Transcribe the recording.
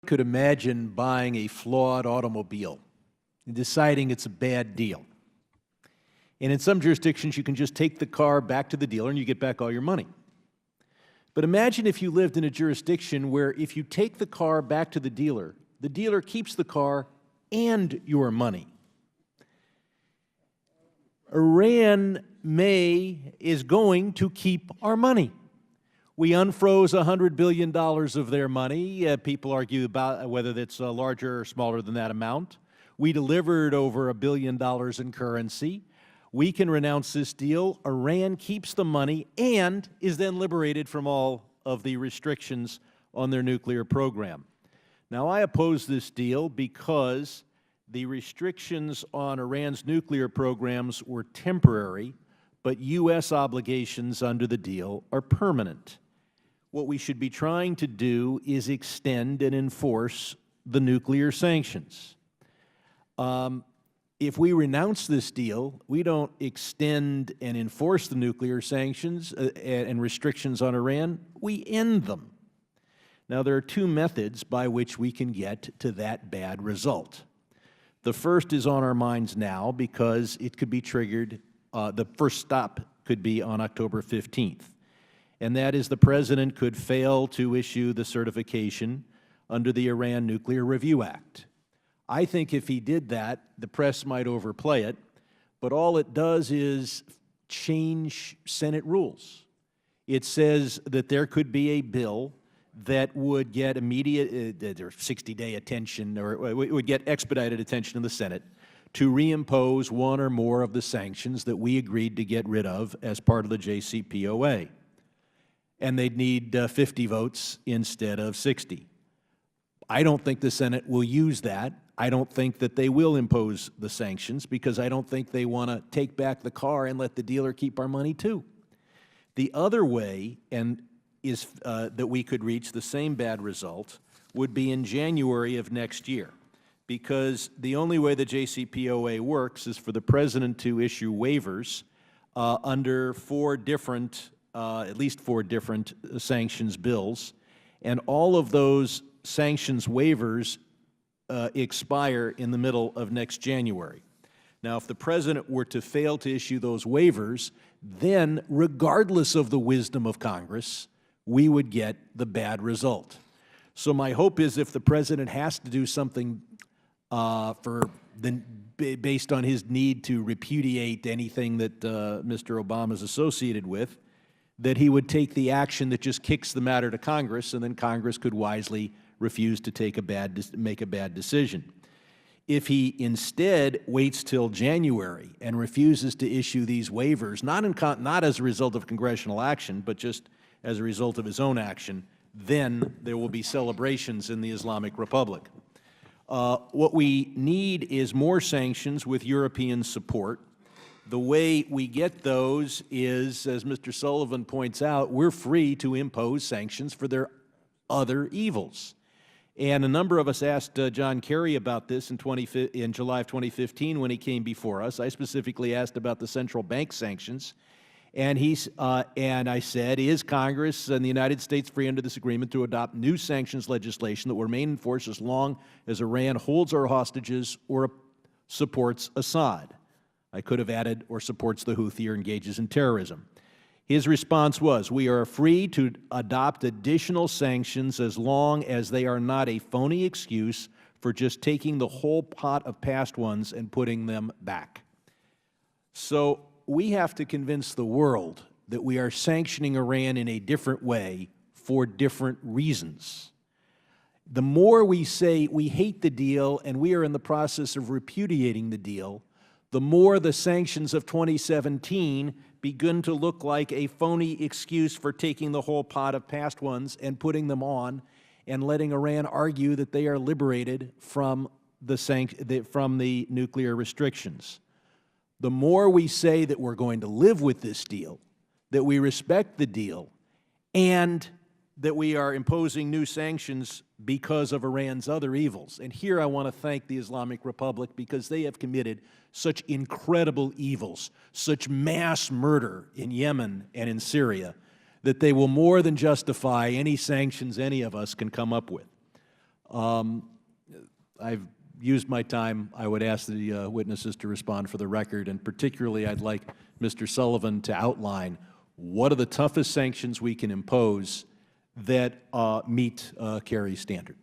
could imagine buying a flawed automobile and deciding it's a bad deal. And in some jurisdictions, you can just take the car back to the dealer and you get back all your money. But imagine if you lived in a jurisdiction where if you take the car back to the dealer keeps the car and your money. Iran is going to keep our money. We unfroze $100 billion of their money. People argue about whether that's larger or smaller than that amount. We delivered over $1 billion in currency. We can renounce this deal. Iran keeps the money and is then liberated from all of the restrictions on their nuclear program. Now, I oppose this deal because the restrictions on Iran's nuclear programs were temporary, but U.S. obligations under the deal are permanent. What we should be trying to do is extend and enforce the nuclear sanctions. If we renounce this deal, we don't extend and enforce the nuclear sanctions and restrictions on Iran, we end them. Now, there are two methods by which we can get to that bad result. The first is on our minds now because it could be triggered, the first stop could be on October 15th. And that is the President could fail to issue the certification under the Iran Nuclear Review Act. I think if he did that, the press might overplay it, but all it does is change Senate rules. It says that there could be a bill that would get immediate, or 60-day attention, or would get expedited attention in the Senate to reimpose one or more of the sanctions that we agreed to get rid of as part of the JCPOA. And they'd need 50 votes instead of 60. I don't think the Senate will use that. I don't think that they will impose the sanctions because I don't think they want to take back the car and let the dealer keep our money too. The other way is that we could reach the same bad result would be in January of next year, because the only way the JCPOA works is for the President to issue waivers under at least four different sanctions bills, and all of those sanctions waivers expire in the middle of next January. Now, if the President were to fail to issue those waivers, then, regardless of the wisdom of Congress, we would get the bad result. So my hope is if the President has to do something based on his need to repudiate anything that Mr. Obama is associated with, that he would take the action that just kicks the matter to Congress, and then Congress could wisely refuse to make a bad decision. If he instead waits till January and refuses to issue these waivers, not as a result of congressional action, but just as a result of his own action, then there will be celebrations in the Islamic Republic. What we need is more sanctions with European support. The way we get those is, as Mr. Sullivan points out, we're free to impose sanctions for their other evils. And a number of us asked John Kerry about this in July of 2015 when he came before us. I specifically asked about the central bank sanctions. And I said, is Congress and the United States free under this agreement to adopt new sanctions legislation that will remain in force as long as Iran holds our hostages or supports Assad? I could have added, or supports the Houthi or engages in terrorism. His response was, we are free to adopt additional sanctions as long as they are not a phony excuse for just taking the whole pot of past ones and putting them back. So we have to convince the world that we are sanctioning Iran in a different way for different reasons. The more we say we hate the deal and we are in the process of repudiating the deal, the more the sanctions of 2017 begin to look like a phony excuse for taking the whole pot of past ones and putting them on and letting Iran argue that they are liberated from the nuclear restrictions. The more we say that we're going to live with this deal, that we respect the deal, and that we are imposing new sanctions because of Iran's other evils. And here I want to thank the Islamic Republic because they have committed such incredible evils, such mass murder in Yemen and in Syria, that they will more than justify any sanctions any of us can come up with. I've used my time. I would ask the witnesses to respond for the record, and particularly I'd like Mr. Sullivan to outline what are the toughest sanctions we can impose that meet Kerry's standard.